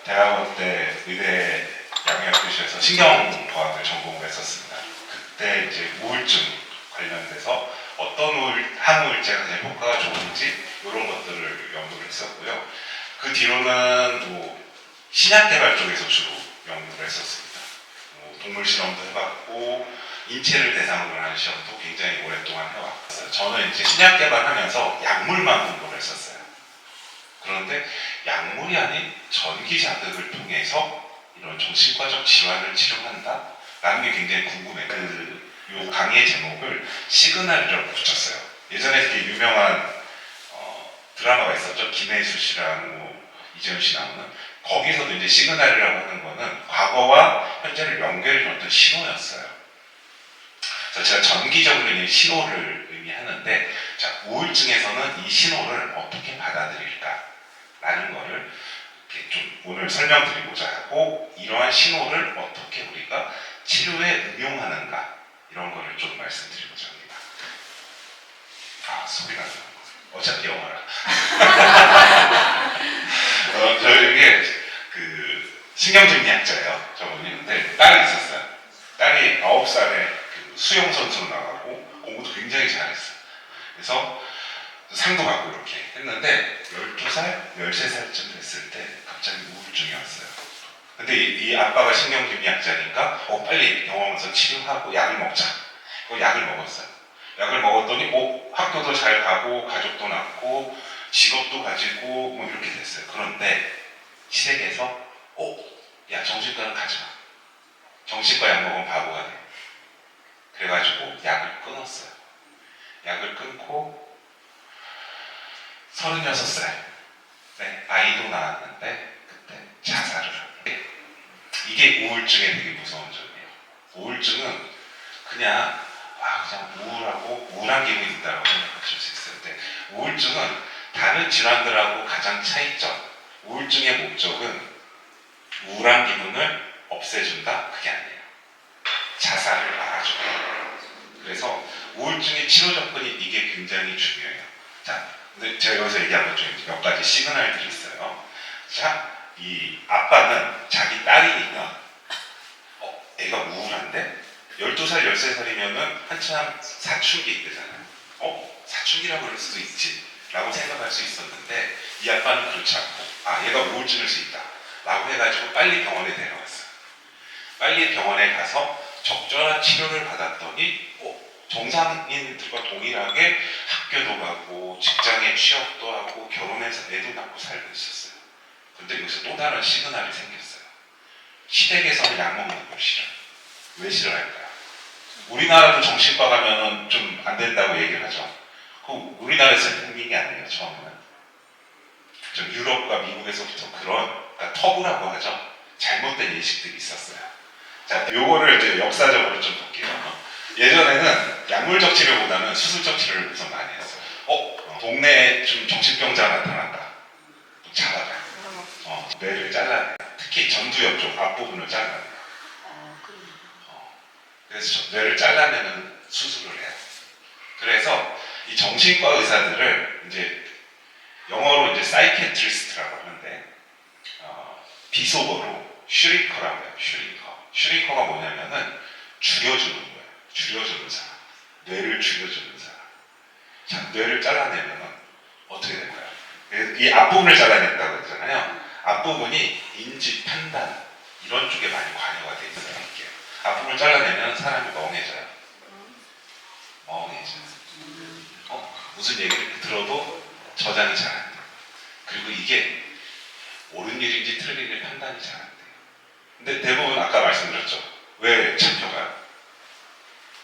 대학원 때 의대 양육교실에서 신경과학을 전공을 했었습니다. 그때 이제 우울증 관련돼서 어떤 항우울제가 가장 효과가 좋은지 이런 것들을 연구를 했었고요. 그 뒤로는 신약 개발 쪽에서 주로 연구를 했었습니다. 동물 실험도 해봤고 인체를 대상으로 하는 시험도 굉장히 오랫동안 해왔어요. 저는 이제 신약 개발하면서 약물만 공부를 했었어요. 그런데 약물이 아닌 전기 자극을 통해서 이런 정신과적 질환을 치료한다? 라는 게 굉장히 궁금해요. 요 강의의 제목을 시그널이라고 붙였어요. 예전에 되게 유명한 드라마가 있었죠. 김혜수 씨랑 이재훈 씨 나오는. 거기서도 이제 시그널이라고 하는 거는 과거와 현재를 연결해주는 어떤 신호였어요. 그래서 제가 전기적으로 이 신호를 의미하는데, 자, 우울증에서는 이 신호를 어떻게 받아들일까? 라는 거를 이렇게 좀 오늘 설명드리고자 하고, 이러한 신호를 어떻게 우리가 치료에 응용하는가? 이런 거를 좀 말씀드리고자 합니다. 소리가 나요. 어차피 영어라. 저에게 신경심리학자예요. 저분이. 근데 딸이 있었어요. 딸이 9살에 수영선수로 나가고 공부도 굉장히 잘했어요. 그래서 상도 받고 이렇게 했는데 12살, 13살쯤 됐을 때 갑자기 우울증이 왔어요. 근데 이 아빠가 신경심리학자니까 빨리 병원 가서 치료하고 약을 먹자. 약을 먹었어요. 약을 먹었더니 학교도 잘 가고 가족도 낳고 직업도 가지고 이렇게 됐어요. 그런데 시댁에서 야, 정신과는 가지 마. 정신과 약 먹으면 바보가 돼. 그래가지고 약을 끊었어요. 약을 끊고 36살 아이도 낳았는데 그때 자살을 합니다. 이게 우울증의 되게 무서운 점이에요. 우울증은 그냥 우울하고 우울한 기분이 있다고 생각하실 수 있어요. 근데 우울증은 다른 질환들하고 가장 차이점, 우울증의 목적은 우울한 기분을 없애준다? 그게 아니에요. 자살을 막아줘요. 그래서 우울증의 치료 접근이 이게 굉장히 중요해요. 자, 근데 제가 여기서 얘기한 것 중에 몇 가지 시그널들이 있어요. 자, 이 아빠는 자기 딸이니까 애가 우울한데 12살, 13살이면은 한참 사춘기 때잖아요. 사춘기라고 그럴 수도 있지 라고 생각할 수 있었는데 이 아빠는 그렇지 않고 얘가 우울증일 수 있다 라고 해가지고 빨리 병원에 데려갔어요. 빨리 병원에 가서 적절한 치료를 받았더니 정상인들과 동일하게 학교도 가고 직장에 취업도 하고 결혼해서 애도 낳고 살고 있었어요. 근데 여기서 또 다른 시그널이 생겼어요. 시댁에서는 약 먹는 걸 싫어요. 왜 싫어할까요? 우리나라도 정신과 가면은 좀 안 된다고 얘기를 하죠. 우리나라에서 생긴 게 아니에요. 처음에는 좀 유럽과 미국에서부터 그러니까 터부라고 하죠. 잘못된 인식들이 있었어요. 자, 요거를 이제 역사적으로 좀 볼게요. 예전에는 약물적 치료보다는 수술적 치료를 우선 많이 했어요. 동네에 좀 정신병자 나타난다. 잡아라. 뇌를 잘라내. 특히 전두엽 쪽 앞부분을 잘라내. 그래서 뇌를 잘라내는 수술을 해요. 그래서 이 정신과 의사들을 이제 영어로 이제 사이키애트리스트라고 하는데 비속어로 슈링커라고 해요. 슈링커가 뭐냐면은 줄여주는 거예요. 줄여주는 사람. 뇌를 줄여주는 사람. 자, 뇌를 잘라내면은 어떻게 될까요? 이 앞부분을 잘라낸다고 했잖아요. 앞부분이 인지, 판단 이런 쪽에 많이 관여가 돼 있어요. 이렇게. 앞부분을 잘라내면 사람이 멍해져요. 멍해져요. 무슨 얘기를 들어도 저장이 잘 안 돼요. 그리고 이게 옳은 일인지 틀린 일인지 판단이 잘 안 돼요. 근데 대부분 아까 말씀드렸죠. 왜 잡혀가요?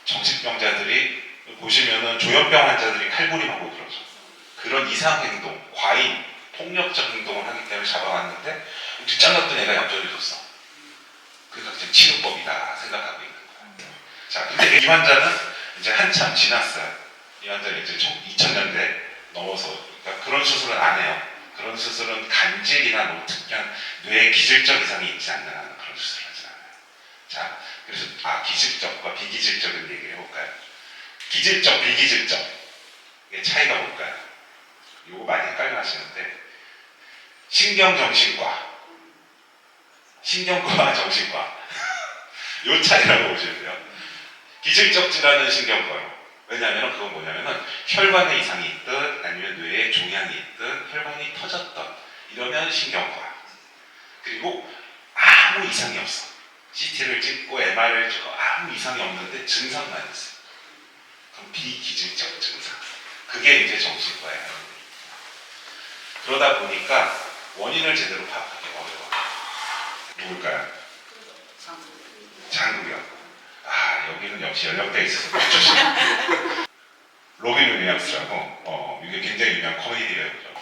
정신병자들이 보시면은 조현병 환자들이 칼부림하고 그러죠. 그런 이상행동, 과잉, 폭력적 행동을 하기 때문에 잡아왔는데 잘랐던 애가 얌전해졌어. 그러니까 지금 치료법이다 생각하고 있는 거예요. 자, 근데 이 환자는 이제 한참 지났어요. 이 환자는 이제 2000년대 넘어서 그러니까 그런 수술은 안 해요. 그런 수술은 간질이나 특별한 뇌에 기질적 이상이 있지 않는 한 그런 수술을 하지 않아요. 자, 그래서 기질적과 비기질적인 얘기를 해볼까요? 기질적, 비기질적 이게 차이가 뭘까요? 이거 많이 헷갈려 하시는데 신경정신과 신경과와 정신과 요 차이라고 보시면 돼요. 기질적 질환은 신경과요. 왜냐하면 그건 뭐냐면은 혈관에 이상이 있든 아니면 뇌에 종양이 있든 혈관이 터졌던 이러면 신경과. 그리고 아무 이상이 없어. CT를 찍고 MR을 찍고 아무 이상이 없는데 증상만 있어. 그럼 비기질적 증상. 그게 이제 정신과예요. 그러다 보니까 원인을 제대로 파악하기 어려워. 누굴까요? 장국영. 아, 여기는 역시 연령대에 있어서 조심. 로빈 윌리엄스라고 이게 굉장히 유명한 코미디 배우죠.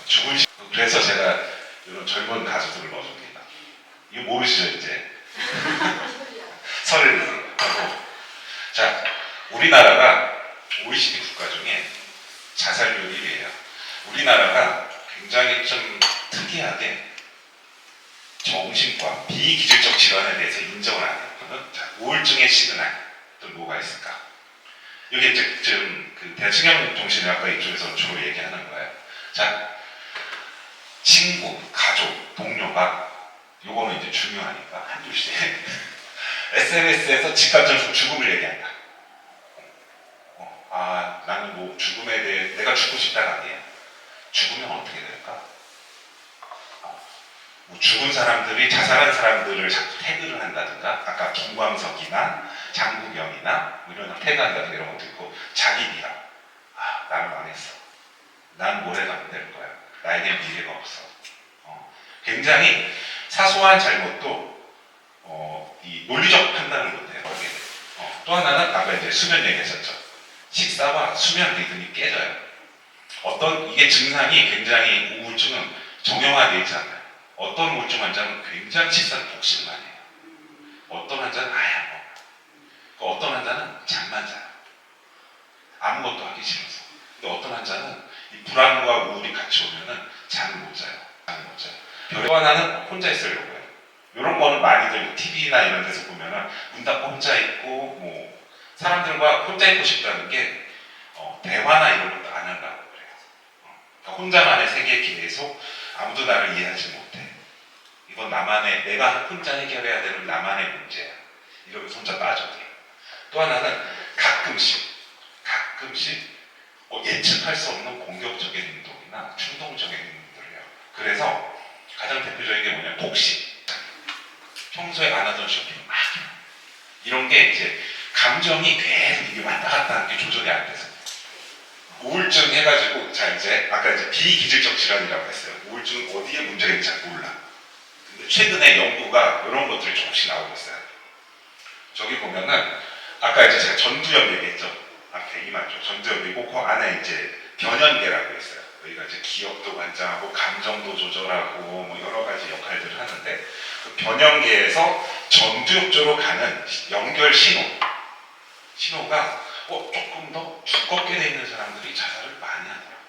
죽은 시. 그래서 제가 이런 젊은 가수들을 넣어줍니다. 이거 모르시죠 이제? 설을 하고. 자, 우리나라가 OECD 국가 중에 자살률 1위예요. 우리나라가 굉장히 좀 특이하게 정신과 비기질적 질환에 대해서 인정을 안 해요. 자, 우울증의 시그널 또 뭐가 있을까? 이게 지금 그 대승형정신의학과 이쪽에서 주로 얘기하는 거예요. 자, 친구, 가족, 동료가 요거는 이제 중요하니까 한줄씩 SNS에서 직감적으로 죽음을 얘기한다. 아, 나는 뭐 죽음에 대해 내가 죽고 싶다가 아니에요. 죽으면 어떻게 될까? 뭐 죽은 사람들이 자살한 사람들을 자꾸 태그를 한다든가, 아까 김광석이나 장국영이나 뭐 이런 태그한다든가 이런 것도 있고, 자기 비하. 아, 나는 망했어. 난 모래 가면 될 거야. 나에게 미래가 없어. 굉장히 사소한 잘못도 이 논리적 판단을 못해요. 또 하나는 아까 이제 수면 얘기하셨죠. 식사와 수면 리듬이 깨져요. 이게 증상이 굉장히 우울증은 정형화되어 있지 않아요. 어떤 우울증 환자는 굉장히 식사를 독식을 많이 해요. 어떤 환자는 아예 안 먹어요. 어떤 환자는 잠만 자요. 아무것도 하기 싫어서. 근데 어떤 환자는 이 불안과 우울이 같이 오면은 잠을 못 자요. 또 하나는 혼자 있으려고 해요. 이런 거는 많이들 TV나 이런 데서 보면은 문 닫고 혼자 있고 뭐 사람들과 혼자 있고 싶다는 게 대화나 이런 것도 안 한다고 그래요. 그러니까 혼자만의 세계에 계속 아무도 나를 이해하지 못해. 이건 나만의, 내가 혼자 해결해야 되는 나만의 문제야. 이러면서 혼자 빠져들어요. 또 하나는 가끔씩 예측할 수 없는 공격적인 행동이나 충동적인 행동들을 해요. 그래서 가장 대표적인 게 뭐냐면 독식. 평소에 안 하던 쇼핑 막 해요. 이런 게 이제 감정이 계속 이게 왔다 갔다 하는 게 조절이 안 돼서. 우울증 해가지고, 자, 이제, 아까 이제 비기질적 질환이라고 했어요. 우울증은 어디에 문제가 있는지 잘 몰라. 근데 최근에 연구가 이런 것들이 조금씩 나오고 있어요. 저기 보면은, 아까 이제 제가 전두엽 얘기했죠. 앞에 이맞죠. 전두엽이고, 그 안에 이제 변연계라고 있어요. 여기가 이제 기억도 관장하고, 감정도 조절하고, 뭐 여러 가지 역할들을 하는데, 그 변연계에서 전두엽 쪽으로 가는 연결 신호가 조금 더 두껍게 돼 있는 사람들이 자살을 많이 하더라고요.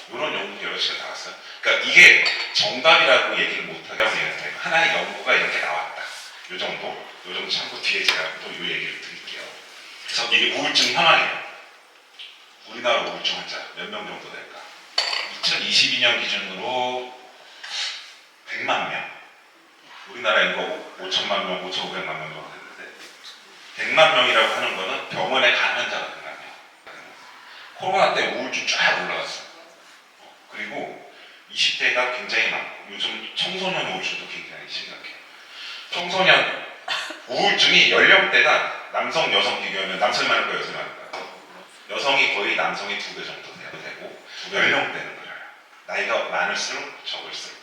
이런 연구 여러 시가 나왔어요. 그러니까 이게 정답이라고 얘기를 못하게 하는 하나의 연구가 이렇게 나왔다. 요 정도 참고 뒤에 제가 또 이 얘기를 드릴게요. 그래서 이게 우울증 현황이에요. 우리나라 우울증 환자 몇 명 정도 될까? 2022년 기준으로 100만 명. 우리나라 인구가 5천만 명, 5,500만 명 정도 됐는데 100만 명이라고 하는 거는 병원에 간 환자가 100만 명. 코로나 때 우울증 쫙 올라갔어요. 그리고 20대가 굉장히 많고 요즘 청소년 우울증도 굉장히 심각해요. 청소년 우울증이 연령대가 남성, 여성 비교하면 남성이 많을까요? 여성이 많을까요? 여성이 거의 남성의 2배 정도 되고 연령대는 그래요. 나이가 많을수록 적을수록.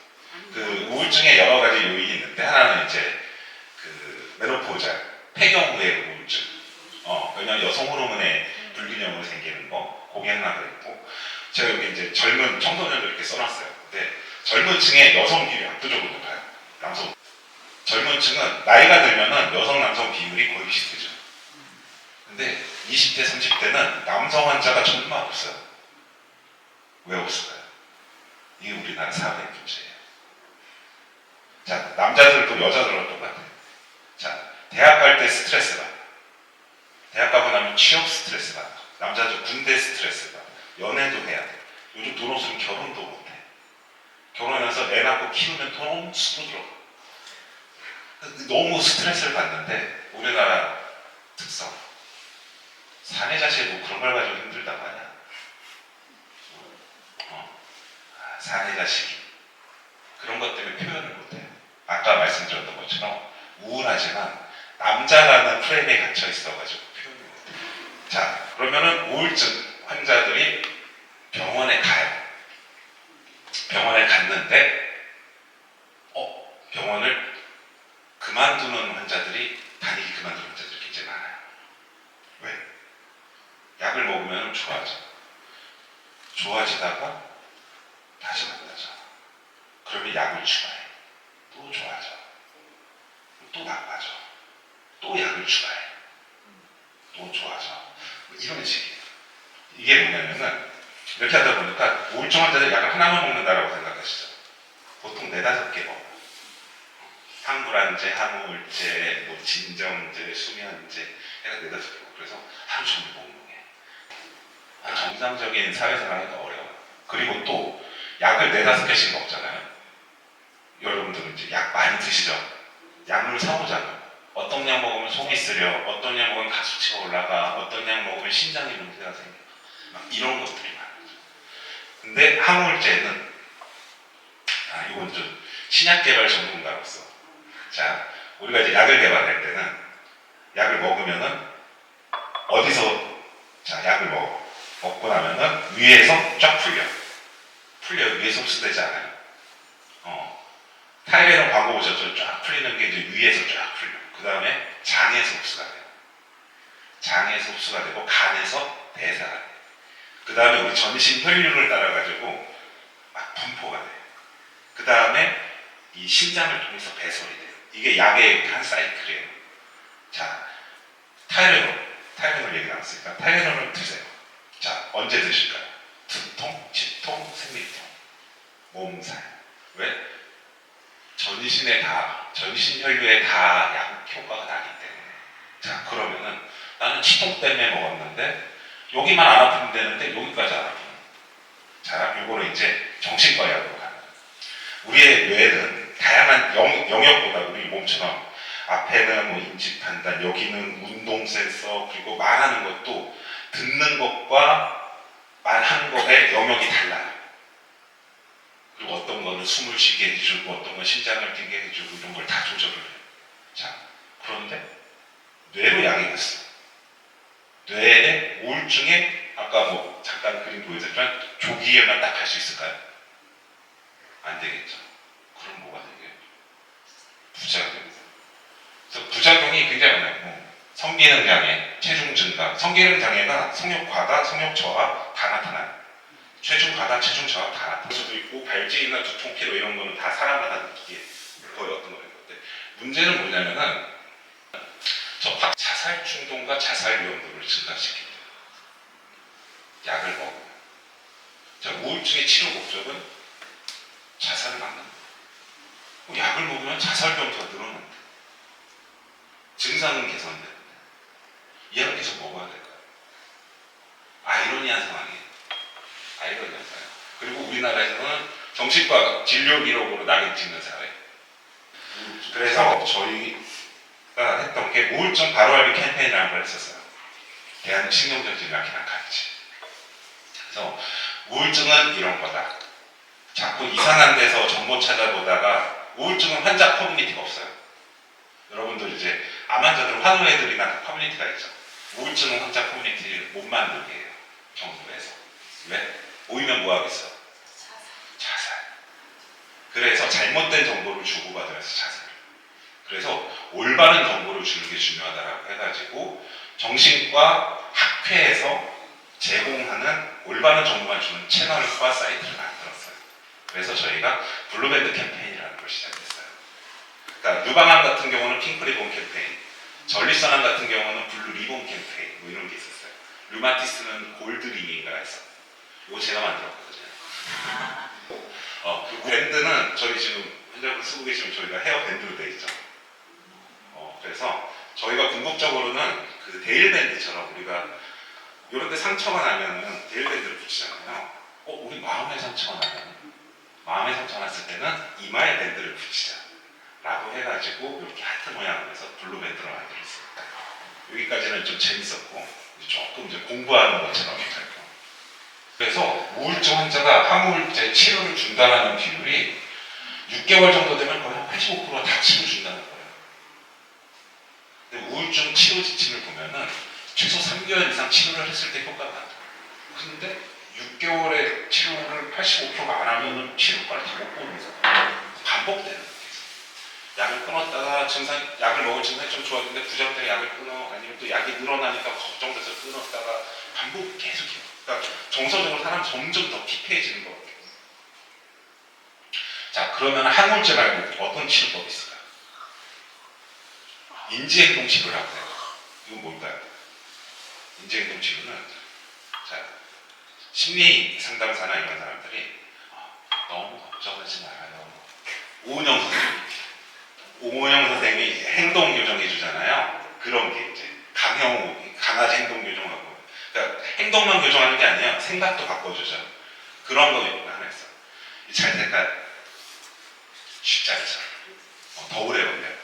그 우울증에 여러 가지 요인이 있는데 하나는 이제 그 메노포자, 폐경 후의 우울증. 왜냐하면 여성 호르몬의 불균형으로 생기는 거, 그게 하나가 있고, 제가 여기 이제 젊은 청소년들 이렇게 써놨어요. 근데 젊은 층의 여성 비율이 압도적으로 높아요. 남성. 젊은 층은 나이가 들면은 여성 남성 비율이 거의 비슷해져요. 근데 20대, 30대는 남성 환자가 정말 없어요. 왜 없을까요? 이게 우리나라 사회의 문제예요. 자, 남자들도 여자들과 똑같아요. 자, 대학 갈 때 스트레스 받아. 대학 가고 나면 취업 스트레스 받아. 남자들 군대 스트레스 받아. 연애도 해야 돼. 요즘 돈 없으면 결혼도 못 해. 결혼해서 애 낳고 키우면 너무 수고 들어가. 너무 스트레스를 받는데 우리나라 특성. 사내 자식 뭐 그런 걸 가지고 힘들다고 하냐. 사내 자식이 그런 것 때문에 표현을 못해요. 아까 말씀드렸던 것처럼 우울하지만 남자라는 프레임에 갇혀 있어가지고 표현을 못해요. 자, 그러면은 우울증 환자들이 병원에 가요. 병원에 갔는데 병원을 그만두는 환자들이 다니기 그만두는 환자들이 굉장히 많아요. 왜? 약을 먹으면 좋아져. 좋아지다가 다시 나빠져. 그러면 약을 추가해. 또 좋아져. 또 나빠져. 또 약을 추가해. 또 좋아져. 이런 식이에요. 이게 뭐냐면은 이렇게 하다 보니까 우울증 환자들이 약을 하나만 먹는다라고 생각하시죠. 보통 4-5개 먹어요. 항불안제, 항우울제, 뭐 진정제, 수면제 해가 4-5개 먹고 그래서 하루 종일 멍멍해. 정상적인 사회생활하기가 어려워요. 그리고 또 약을 4-5개씩 먹잖아요. 여러분들은 이제 약 많이 드시죠? 약을 사오잖아요. 어떤 약 먹으면 속이 쓰려, 어떤 약 먹으면 가수치가 올라가, 어떤 약 먹으면 심장에 문제가 생겨. 막 이런 것들이 많아요. 근데 항우울제는 이건 좀 신약 개발 전문가로서 자, 우리가 이제 약을 개발할 때는 약을 먹으면은 어디서 자, 약을 먹고 나면은 위에서 쫙 풀려 위에서 흡수되지 않아요. 타이레놀 광고 보셨죠? 쫙 풀리는 게 이제 위에서 쫙 풀려. 그 다음에 장에서 흡수가 돼요. 장에서 흡수가 되고 간에서 대사가 돼요. 그 다음에 우리 전신 혈류를 따라가지고 막 분포가 돼요. 그 다음에 이 심장을 통해서 배설이 돼요. 이게 약의 한 사이클이에요. 자, 타이레놀 얘기 나왔으니까 타이레놀을 드세요. 자, 언제 드실까요? 두통, 치통, 생리통, 몸살. 왜? 전신 혈류에 다 약 효과가 나기 때문에. 자, 그러면은 나는 치통 때문에 먹었는데 여기만 안 아프면 되는데 여기까지 안 아프면. 자, 요거는 이제 정신과 약으로 가는 거예요. 우리의 뇌는 다양한 영역보다 우리 몸처럼 앞에는 뭐 인지 판단, 여기는 운동 센서, 그리고 말하는 것도 듣는 것과 말하는 것의 영역이 달라요. 그리고 어떤 거는 숨을 쉬게 해주고 어떤 건 심장을 뛰게 해주고 이런 걸 다 조절을 해요. 자, 그런데 뇌로 약이 갔어. 뇌의 우울증에 아까 뭐 잠깐 그림 보여드렸지만 조기에만 딱 할 수 있을까요? 안 되겠죠. 그럼 뭐가 되게요? 부작용입니다. 그래서 부작용이 굉장히 많아요. 성기능 장애, 체중 증가. 성기능 장애가 성욕 과다, 성욕 저하 다 나타나요. 체중 과다, 체중 저하 다 나타날 수도 있고 발진이나 두통, 피로 이런 거는 다 사람마다 느끼게 거의 어떤 거예요. 근데 문제는 뭐냐면은 자살 충동과 자살 위험도를 증가시킵니다. 약을 먹으면. 자, 우울증의 치료 목적은 자살을 막는 거예요. 약을 먹으면 자살 위험도가 늘어난다. 증상은 개선되는데 이 약을 계속 먹어야 될까요? 아이러니한 상황이에요. 아이러니한 상황. 그리고 우리나라에서는 정신과 진료 기록으로 낙인 찍는 사회. 그래서 저희가 했던 게 우울증 바로알기 캠페인이라는 걸 했었어요. 대한신경정신의학회랑 같이. 그래서 우울증은 이런 거다. 자꾸 이상한 데서 정보 찾아보다가 우울증은 환자 커뮤니티가 없어요. 여러분들 이제 암 환자들 환우애들이나 커뮤니티가 있죠. 우울증은 환자 커뮤니티를 못 만들게 해요. 정부에서. 왜? 모이면 뭐 하겠어? 자살. 그래서 잘못된 정보를 주고받으면서 자살. 그래서 올바른 정보를 주는 게 중요하다라고 해가지고 정신과 학회에서 제공하는 올바른 정보만 주는 채널과 사이트를 만들었어요. 그래서 저희가 블루밴드 캠페인이라는 걸 시작했어요. 그러니까 유방암 같은 경우는 핑크리본 캠페인, 전립선암 같은 경우는 블루리본 캠페인 뭐 이런 게 있었어요. 류마티스는 골드리닝가 있어. 이거 제가 만들었거든요. 그 밴드는 저희 지금 환자분 쓰고 계시면 저희가 헤어밴드로 되어 있죠. 그래서 저희가 궁극적으로는 그 데일밴드처럼 우리가 이런 데 상처가 나면은 데일밴드를 붙이잖아요. 우리 마음에 상처가 나면 마음의 상처 났을 때는 이마에 밴드를 붙이자 라고 해가지고 이렇게 하트 모양으로 해서 블루 밴드로 만들었습니다. 여기까지는 좀 재밌었고 조금 이제 공부하는 것처럼 했고, 그래서 우울증 환자가 항우울제 치료를 중단하는 비율이 6개월 정도 되면 거의 한 85%가 다 치료 중단할 거예요. 근데 우울증 치료 지침을 보면은 최소 3개월 이상 치료를 했을 때 효과가 나요. 근데 6개월에 치료를 85%가 안 하면은 치료까지 못 보는 거예요. 반복되는 거예요. 약을 끊었다가 약을 먹을 증상이 좀 좋아지는데 부작용때 약을 끊어, 아니면 또 약이 늘어나니까 걱정돼서 끊었다가 반복 계속해요. 그러니까 정서적으로 사람 점점 더 피폐해지는 것 같아요. 자, 그러면 항우울제 말고 어떤 치료법이 있을까요? 인지행동 치료라고 해요. 이건 뭘까요? 인지행동 치료는, 자, 심리 상담사나 이런 사람들이 너무 걱정하지 말아요. 오은영 선생님이 행동 교정해 주잖아요. 그런 게 이제 강형우, 강아지 행동 교정하고, 그러니까 행동만 교정하는 게 아니에요. 생각도 바꿔주죠. 그런 거 하나 있어. 잘 될까요? 쉽지 않죠. 더 오래 걸려요.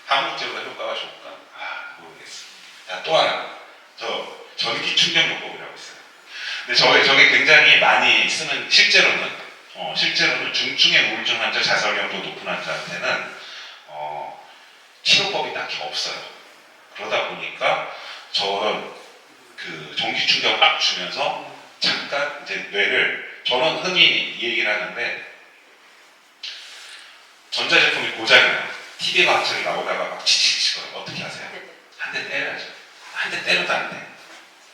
항우울제보다 효과가 좋을까? 모르겠어. 자, 또 하나. 저 전기 충격요법이라고 있어요. 근데 저게 굉장히 많이 쓰는, 실제로는 중증의 우울증 환자, 자살 위험도 높은 환자한테는 치료법이 딱히 없어요. 그러다 보니까 저는 그 전기 충격을 딱 주면서 잠깐 이제 뇌를, 저는 흔히 이 얘기를 하는데, 전자제품이 고장이나요. TV가 갑자기 나오다가 막 지지치거든요. 어떻게 하세요? 한 대 때려야죠. 한 대 때려도 안 돼.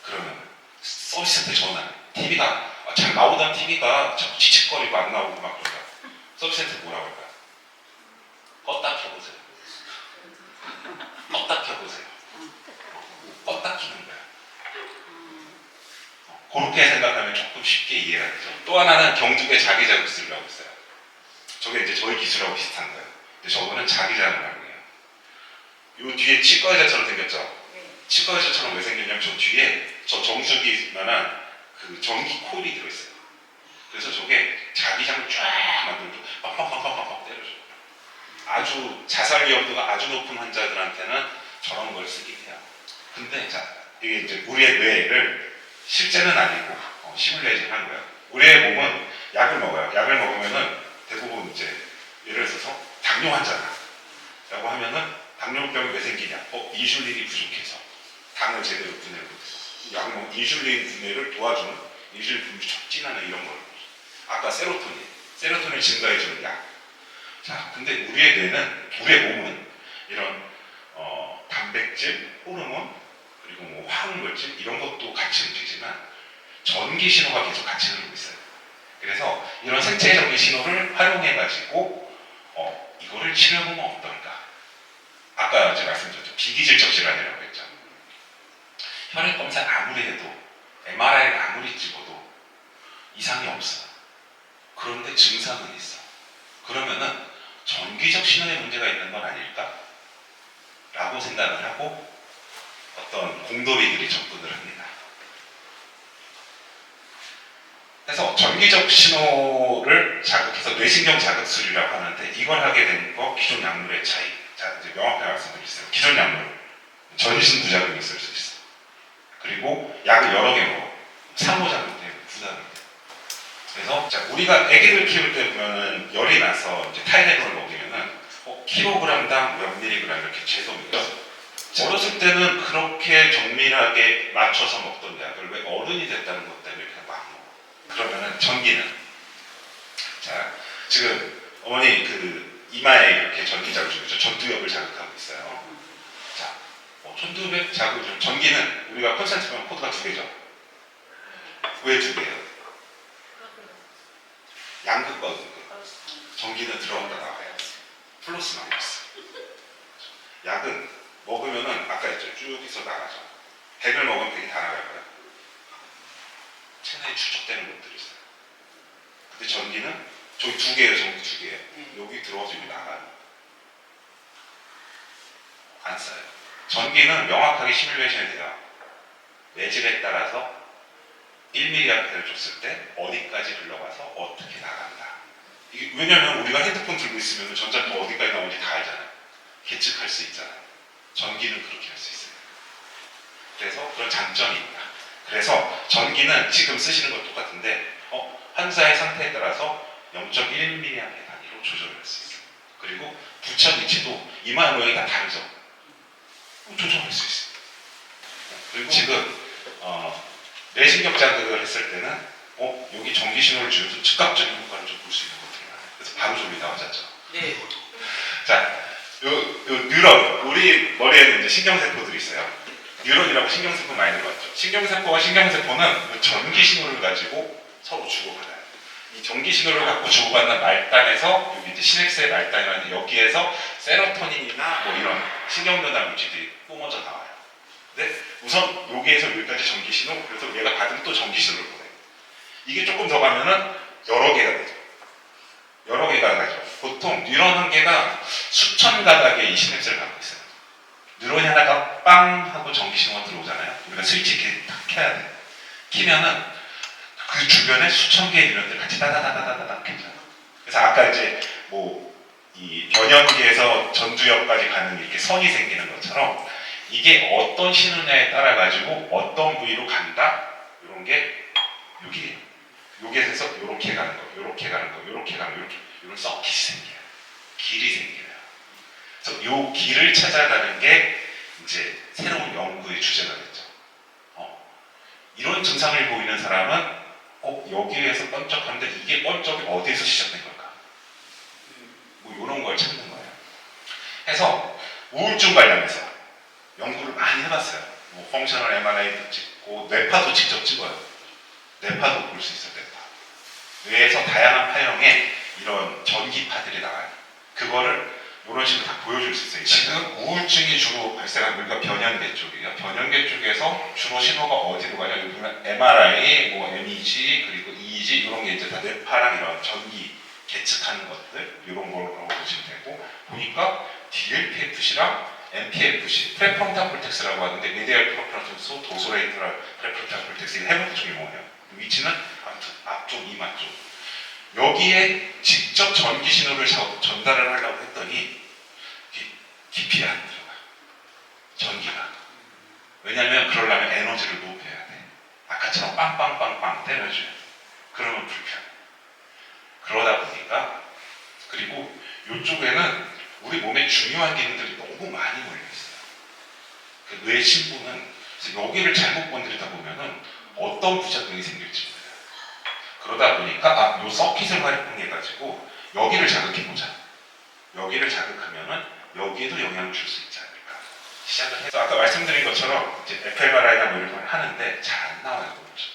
그러면 서비스센터에 전화해. TV가 잘 나오던 TV가 자꾸 지직거리고 안 나오고 막 그러다. 서비스센터 뭐라고 할까요? 껐다 켜보세요. 껐다 켜보세요. 껐다 켜는 거야. 그렇게 생각하면 조금 쉽게 이해가 되죠. 또 하나는 경두의 자기자극 기술이라고 있어요. 저게 이제 저희 기술하고 비슷한 거예요. 근데 저거는 자기자극을 하는 거예요. 요 뒤에 치과 의자처럼 생겼죠? 치과 의자처럼 왜 생겼냐면 저 뒤에 저 정수기만한 그 전기 코일이 들어있어요. 그래서 저게 자기장을 쫙 만들고 빡빡빡빡빡 때려줘요. 아주 자살 위험도가 아주 높은 환자들한테는 저런 걸 쓰긴 해요. 근데 자, 이게 이제 우리의 뇌를 실제는 아니고 시뮬레이션 하는 거예요. 우리의 몸은 약을 먹어요. 약을 먹으면은 대부분 이제 예를 들어서 당뇨 환자다 라고 하면은 당뇨병이 왜 생기냐? 인슐린이 부족해서 당을 제대로 분해를 못해서 인슐린 분해를 도와주는 인슐린 분비 촉진하는 이런 걸. 아까 세로토닌 증가해주는 약. 자, 근데 우리의 몸은 이런 단백질, 호르몬, 그리고 뭐 화학물질 이런 것도 같이 움직이지만 전기 신호가 계속 같이 흐르고 있어요. 그래서 이런 생체적인 신호를 활용해가지고 이거를 치료해보면 어떨까? 아까 이제 말씀드렸죠. 비기질적 질환이라고 했죠. 혈액 검사 아무리 해도, MRI를 아무리 찍어도 이상이 없어. 그런데 증상은 있어. 그러면은 전기적 신호에 문제가 있는 건 아닐까? 라고 생각을 하고 어떤 공돌이들이 접근을 합니다. 그래서 전기적 신호를 자극해서 뇌신경 자극술이라고 하는데, 이걸 하게 된 거 기존 약물의 차이. 자, 이제 명확하게 말씀드리겠어요. 기존 약물 전신 부작용이 있을 수 있어. 그리고 약을 여러 개 먹어. 상호작용 때문에 부담이 돼. 그래서 자, 우리가 아기를 키울 때 보면은 열이 나서 이제 타이레놀을 먹이면은 킬로그램당 몇 밀리그램 이렇게 재서입니다. 어렸을 때는 그렇게 정밀하게 맞춰서 먹던 약을 왜 어른이 됐다는 것 때문에 그냥 막 먹어. 그러면은 전기는, 자, 지금 어머니 그 이마에 이렇게 전기 자극이죠. 전두엽을 자극하고 있어요. 자, 전두엽 자극을, 전기는 우리가 콘센트 보면 코드가 2개죠. 왜 2개예요? 양극과 음극. 전기는 들어갔다 나와요. 플러스 마이너스. 약은 먹으면은 아까 했죠. 쭉 해서 나가죠. 100을 먹으면 100이 다 나갈까요? 체내에 축적되는 것들이 있어요. 근데 전기는 저기 2개예요. 전기 2개예요. 여기 들어가서 여기 나가요. 안 써요. 전기는 명확하게 시뮬레이션이 돼요. 매질에 따라서 1mA를 줬을 때 어디까지 흘러가서 어떻게 나간다. 왜냐면 우리가 핸드폰 들고 있으면 전자파 어디까지 나오는지 다 알잖아요. 계측할 수 있잖아요. 전기는 그렇게 할 수 있어요. 그래서 그런 장점이 있다. 그래서 전기는 지금 쓰시는 것 똑같은데 환자의 상태에 따라서 0.1mA 단위로 조절을 할 수 있어요. 그리고 부착 위치도 이마 모양이 다 다르죠. 조절할 수 있어요. 그리고 지금 뇌신경 자극을 했을 때는 여기 전기 신호를 주면서 즉각적인 효과를 좀 볼 수 있는 것들이 많아요. 그래서 바로 좀이 나와졌죠. 네. 자, 요 뉴런, 우리 머리에는 이제 신경세포들이 있어요. 뉴런이라고 신경세포 많이 들어봤죠. 신경세포와 신경세포는 전기 신호를 가지고 서로 주고받아요. 이 전기 신호를 갖고 주고받는 말단에서 여기 이제 시냅스의 말단이라는 여기에서 세로토닌이나 뭐 이런 신경전달 물질들이 뿜어져 나와요. 근데 우선 여기에서 여기까지 전기 신호, 그래서 얘가 받으면 또 전기 신호를 보내요. 이게 조금 더 가면은 여러 개가 되죠. 여러 개가 가죠. 보통 뉴런 한 개가 수천 가닥의 이 시냅스를 갖고 있어요. 뉴런이 하나가 빵 하고 전기 신호가 들어오잖아요. 우리가 스위치 이렇게 탁 켜야 돼. 키면은 그 주변에 수천 개의 뉴런들 같이 따다다다다닥 켜져요. 그래서 아까 이제 뭐 이 변연기에서 전두엽까지 가는 이렇게 선이 생기는 것처럼 이게 어떤 신호냐에 따라 가지고 어떤 부위로 간다. 이런 게 여기에요. 여기에서 이렇게 가는 거, 이렇게 가는 거, 이렇게 가는 거, 이렇게 이런 서킷이 생겨요. 길이 생겨요. 그래서 이 길을 찾아가는 게 이제 새로운 연구의 주제가 됐죠. 이런 증상을 보이는 사람은 여기에서 번쩍하는데 이게 번쩍이 어디에서 시작된 걸까? 뭐 이런 걸 찾는 거예요. 해서 우울증 관련해서 연구를 많이 해봤어요. 뭐 펑셔널 MRI도 찍고 뇌파도 직접 찍어요. 뇌파도 볼 수 있어요. 뇌에서 다양한 파형의 이런 전기파들이 나와요. 그거를 이런 식으로 다 보여줄 수 있어요. 지금 우울증이 주로 발생하는 우리가 변연계 쪽이에요. 변연계 쪽에서 주로 신호가 어디로 가냐? 여기는 MRI, 뭐 MEG, 그리고 EEG 이런 게 이제 다 뇌파랑 이런 전기 계측하는 것들 이런 걸로 보시면 되고 보니까 DLPFC랑 MPFC, 프레프론탈 콜텍스라고 하는데 미디얼 프로프론탈 도소레이터랑 프레프론탈 콜텍스 이게 해본 쪽이 뭐예요? 위치는 앞쪽, 이마 쪽. 여기에 직접 전기 신호를 전달을 하려고 했더니 깊이 안 들어가요. 전기가. 왜냐하면 그러려면 에너지를 높여야 돼. 아까처럼 빵빵빵빵 때려줘야 돼. 그러면 불편해. 그러다 보니까 그리고 이쪽에는 우리 몸에 중요한 기능들이 너무 많이 몰려있어요. 그 뇌 신부는 여기를 잘못 건드리다 보면은 어떤 부작용이 생길지 몰라요. 그러다 보니까 이 서킷을 활용해가지고 여기를 자극해보자. 여기를 자극하면은 여기에도 영향을 줄 수 있지 않을까. 시작을 해서 아까 말씀드린 것처럼 이제 fMRI나 뭐 이런 걸 하는데 잘 안 나와요. 그렇죠.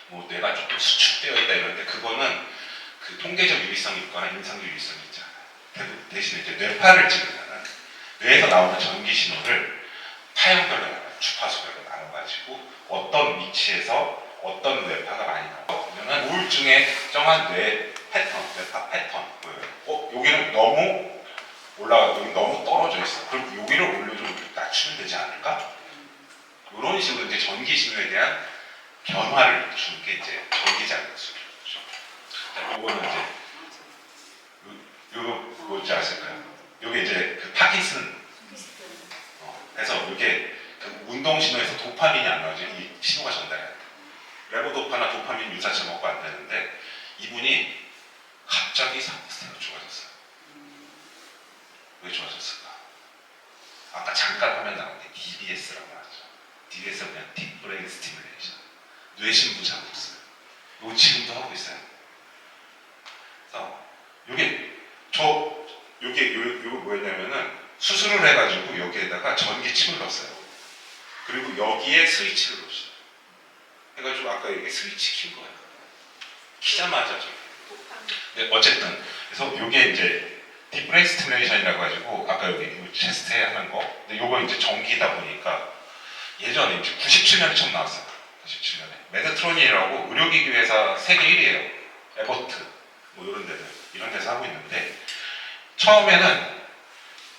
뭐 뇌가 조금 수축되어 있다 이런데 그거는 그 통계적 유의성이 있거나 임상적 유의성이 있지 않아요. 대신에 이제 뇌파를 찍으면은 뇌에서 나오는 전기 신호를 파형별로 나눠요. 주파수별로 나눠가지고 어떤 위치에서 어떤 뇌파가 많이 나와 보면은 우울증에 특정한 뇌 패턴, 뇌파 패턴 보여요. 여기는 너무 올라가고 여기 너무 떨어져 있어. 그럼 여기를 오히려 좀 낮추면 되지 않을까? 이런 식으로 이제 전기 신호에 대한 변화를 주는 게 이제 전기 자극술이죠. 이거는 이제 이거 뭔지 아실까요? 이게 이제 그 파킨슨 해서 이게 그 운동 신호에서 도파민이 안 나오죠. 이 신호가 전달해야 돼. 레보도파나 도파민 유사체 먹고 안 되는데 이분이 갑자기 상태가 좋아졌어요. 왜 좋아졌을까? 아까 잠깐 화면 나온 게 DBS라고 하죠. DBS는 그냥 딥 브레인 스티뮬레이션. 뇌신부 자극술. 이거 지금도 하고 있어요. 그래서 요게 뭐였냐면은 수술을 해가지고 여기에다가 전기칩을 넣었어요. 그리고 여기에 스위치를 넣었어요. 해가지고 아까 여기 스위치 킨 거예요. 키자마자 저기. 네, 어쨌든 그래서 요게 이제 딥브레인 스티뮬레이션이라고 가지고 아까 여기 체스트에 하는 거. 근데 요거 이제 전기다 보니까 예전에 이제 97년에 처음 나왔어요. 97년에 메드트론이라고 의료기기 회사 세계 1위예요. 에버트 뭐 이런 데서 하고 있는데 처음에는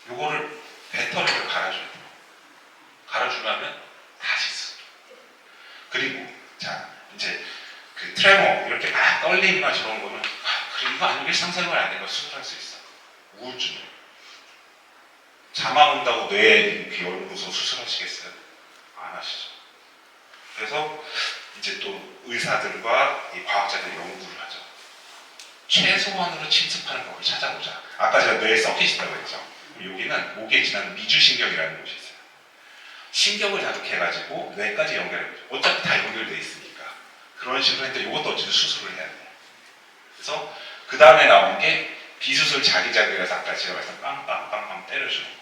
요거를 배터리를 갈아줘야 돼요. 갈아주려면 다시 쓰. 그리고 자 이제 그 트레모 이렇게 막 떨림이나 저런 거는 이거 아니면 일상생활 안 되면 수술할 수 있어. 우울증이에요. 자막 온다고 뇌에 이렇게 열고서 수술하시겠어요? 안 하시죠. 그래서 이제 또 의사들과 이 과학자들이 연구를 하죠. 최소한으로 침습하는 법을 찾아보자. 아까 제가 뇌에 썩히신다고 했죠. 여기는 목에 지나는 미주신경이라는 곳이 있어요. 신경을 자극해가지고 뇌까지 연결해보죠. 어차피 다 연결돼 있으니까. 그런 식으로 했는데 이것도 어쨌든 수술을 해야 돼요. 그래서 그 다음에 나온 게 비수술 자기자기라서 아까 제가 말했던 빵빵빵빵 때려주는 거.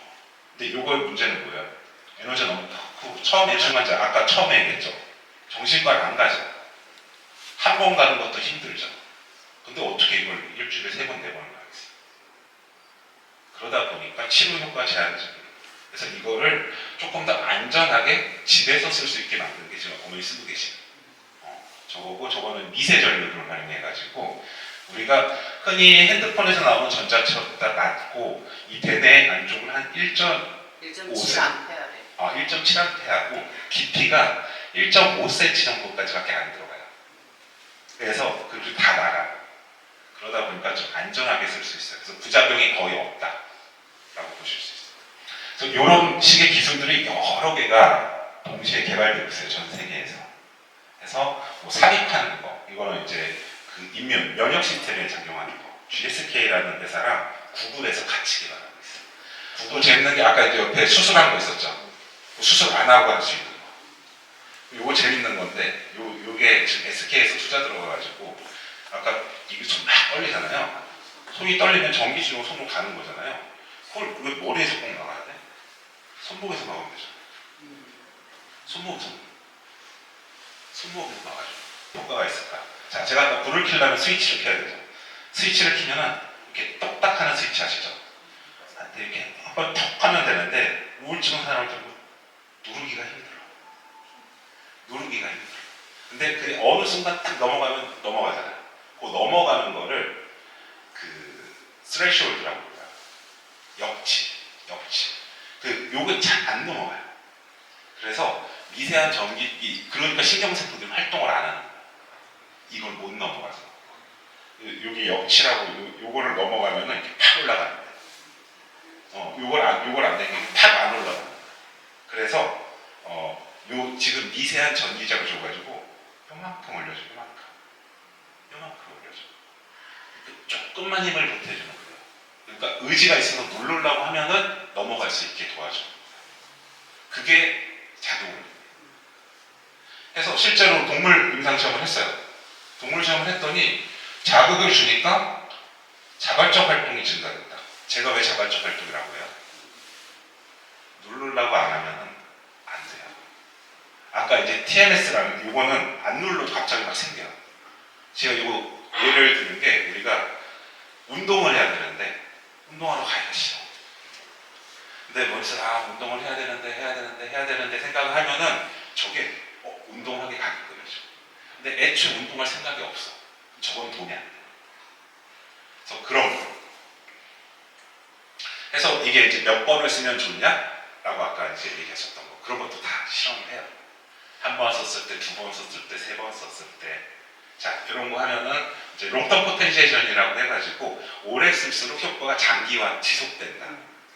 근데 요거 문제는 뭐예요? 에너지가 너무 크고 처음에 환자 아까 처음에 얘기했죠. 정신과를 안 가죠. 한 번 가는 것도 힘들죠. 근데 어떻게 이걸 일주일에 3번, 4번을 가겠어요? 그러다 보니까 치료 효과 제한적이에요. 그래서 이거를 조금 더 안전하게 집에서 쓸 수 있게 만드는 게 지금 어머니 쓰고 계신 저거고, 저거는 미세 전류를 활용해가지고 우리가 흔히 핸드폰에서 나오는 전자책보다 낮고 이 대뇌 안쪽은 한 1.5cm 1.7A하고 깊이가 1.5cm 정도까지밖에 안 들어가요. 그래서 그리고 다 나가요. 그러다 보니까 좀 안전하게 쓸 수 있어요. 그래서 부작용이 거의 없다라고 보실 수 있어요. 그래서 이런 식의 기술들이 여러 개가 동시에 개발되고 있어요. 전 세계에서. 그래서 뭐 삽입하는 거, 이거는 이제 그 면역 시스템에 작용하는 거. GSK라는 회사랑 구글에서 같이 개발하고 있어요. 또 재밌는 게 아까 이제 옆에 수술한 거 있었죠. 수술 안 하고 할 수 있는 거. 요거 재밌는 건데, 요게 지금 SK에서 투자 들어가가지고, 아까 이게 손 막 떨리잖아요. 손이 떨리면 전기신호 손으로 가는 거잖아요. 그걸 왜 머리에서 꼭 나가야 돼? 손목에서 나오면 되죠. 손목에서 나가죠. 효과가 있을까? 자, 제가 아까 불을 켜려면 스위치를 켜야 되죠. 스위치를 켜면은 이렇게 똑딱 하는 스위치 아시죠? 이렇게 한번 톡 하면 되는데, 우울증 사람들 누르기가 힘들어. 근데 그 어느 순간 딱 넘어가면 넘어가잖아요. 그 넘어가는 거를 그 스레시홀드라고 불러요. 역치. 요게 잘 안 넘어가요. 그래서 미세한 전기기, 그러니까 신경세포들이 활동을 안 하는 거예요. 이걸 못 넘어가서. 요게 역치라고, 요거를 넘어가면은 이렇게 팍 올라가는데, 요걸 안 되면 팍 안 올라가요. 그래서 요 지금 미세한 전기장을 줘가지고 요만큼 올려줘. 요만큼 올려줘. 조금만 힘을 보태주는 거예요. 그러니까 의지가 있어서 누르려고 하면은 넘어갈 수 있게 도와줘. 그게 작용을 해서 실제로 동물 임상시험을 했어요. 동물 시험을 했더니 자극을 주니까 자발적 활동이 증가된다. 제가 왜 자발적 활동이라고 해요? 누르려고 안 하면은 안 돼요. 아까 이제 TMS라는 이거는 안 눌러도 갑자기 막 생겨요. 제가 이거 예를 드는 게, 우리가 운동을 해야 되는데 운동하러 가기가 싫어. 근데 머릿속에 운동을 해야 되는데 생각을 하면은 저게 운동하게 가게끔해져. 근데 애초에 운동할 생각이 없어. 저건 돈이 안 돼. 그래서 그런 거. 그래서 이게 이제 몇 번을 쓰면 좋냐? 라고 아까 이제 얘기하셨던 거. 그런 것도 다 실험을 해요. 한 번 썼을 때, 2번 썼을 때, 3번 썼을 때. 자, 이런 거 하면은 이제 롱텀 포텐시에이션이라고 해가지고 오래 쓸수록 효과가 장기화 지속된다.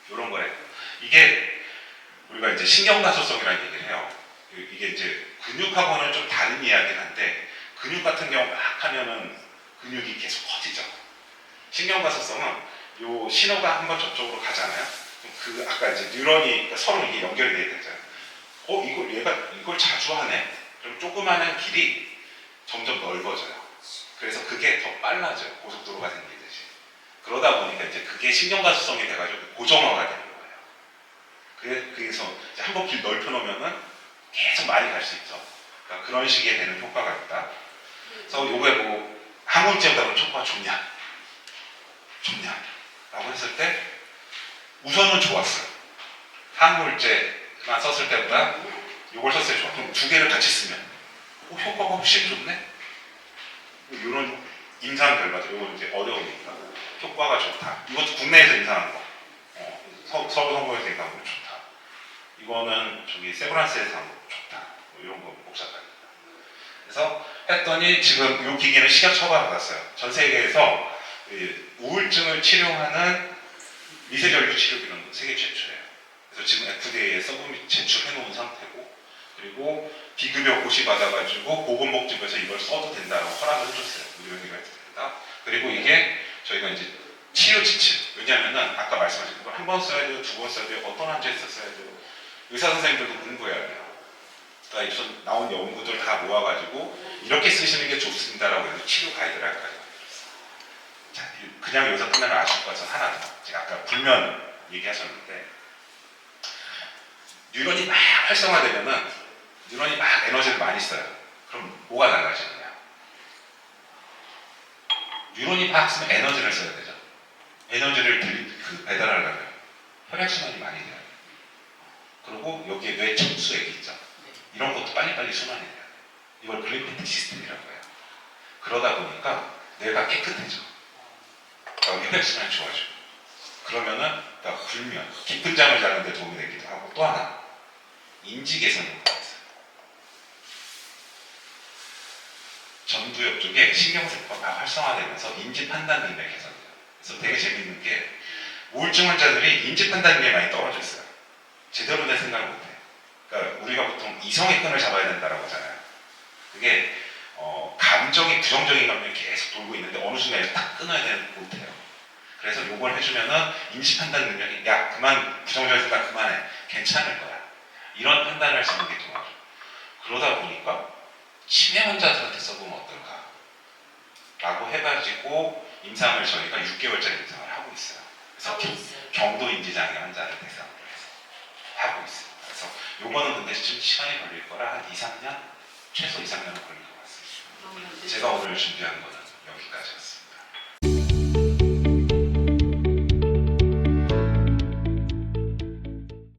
이런 거래요. 이게 우리가 이제 신경가소성이라는 얘기를 해요. 이게 이제 근육하고는 좀 다른 이야기긴 한데, 근육 같은 경우 막 하면은 근육이 계속 커지죠. 신경가소성은 요 신호가 한번 저쪽으로 가잖아요. 그 아까 이제 뉴런이 서로 이게 연결이 되어 있잖아요. 이걸 자주 하네? 그럼 조그마한 길이 점점 넓어져요. 그래서 그게 더 빨라져요. 고속도로가 생기듯이. 그러다 보니까 이제 그게 신경가소성이 돼가지고 고정화가 되는 거예요. 그래서 한 번 길 넓혀놓으면은 계속 많이 갈 수 있죠. 그러니까 그런 식의 되는 효과가 있다. 그래서 요게 뭐 항우울제보다 효과가 좋냐? 라고 했을 때 우선은 좋았어요. 항우울제만 썼을 때보다 요걸 썼을 때 좋아. 그럼 두 개를 같이 쓰면 효과가 훨씬 좋네? 이런 임상 결과들, 이거 이제 어려우니까 효과가 좋다. 이것도 국내에서 임상한 거. 서울 성공에서 임상한 거 좋다. 이거는 저기 세브란스에서 한 거 좋다. 이런 거 복잡합니다. 그래서 했더니 지금 이 기계는 식약 처벌을 받았어요. 전 세계에서 우울증을 치료하는 미세전류 치료기는 세계 최초예요. 그래서 지금 FDA에 서브밋 제출해 놓은 상태고, 그리고 비급여 고시 받아가지고 보건복지부에서 이걸 써도 된다고 허락을 해줬어요. 의료기가 해도 된다. 그리고 이게 저희가 이제 치료 지침. 왜냐하면은 아까 말씀하신 걸 한 번 써야 돼요, 두 번 써야 돼요, 어떤 환자에서 써야 돼요. 의사 선생님들도 공부해야 돼요. 그러니까 우선 나온 연구들 다 모아가지고 이렇게 쓰시는 게 좋습니다라고 해서 치료 가이드라인까지 만들었어요. 자, 그냥 여기서 끝나면 아실 것은 하나 더. 제가 아까 불면 얘기하셨는데, 뉴런이 막 활성화되면은 뉴런이 막 에너지를 많이 써요. 그럼 뭐가 달라지느냐? 뉴런이 막 쓰면 에너지를 써야 되죠. 에너지를 배달하려면 혈액순환이 많이 돼요. 그리고 여기에 뇌 청수액이 있죠. 이런 것도 빨리빨리 순환이 돼요. 이걸 글리피틱 시스템이라고 해요. 그러다 보니까 뇌가 깨끗해져. 혈액순환이 좋아지고. 그러면은 불면, 깊은 잠을 자는 데 도움이 되기도 하고, 또 하나 인지 개선 효과가 있어요. 전두엽 쪽에 신경세포가 활성화되면서 인지 판단 능력이 개선돼요. 그래서 되게 재밌는 게 우울증 환자들이 인지 판단 능력이 많이 떨어져 있어요. 제대로 된 생각을 못해요. 그러니까 우리가 보통 이성의 끈을 잡아야 된다고 하잖아요. 그게 감정이 부정적인 감정이 계속 돌고 있는데 어느 순간에 딱 끊어야 되는 못해요. 그래서 요걸 해주면은 인지 판단 능력이 야 그만 부정적인 생각 그만해 괜찮을 거야 이런 판단을 할 수 있는 게 도와줘. 그러다 보니까 치매 환자들한테 써보면 어떨까 라고 해가지고 임상을 저희가 6개월짜리 임상을 하고 있어요. 그래서 경도 인지장애 환자를 대상으로 해서 하고 있어요. 그래서 요거는 근데 좀 시간이 걸릴 거라 한 2, 3년 최소 2, 3년은 걸릴 것 같습니다. 제가 오늘 준비한 거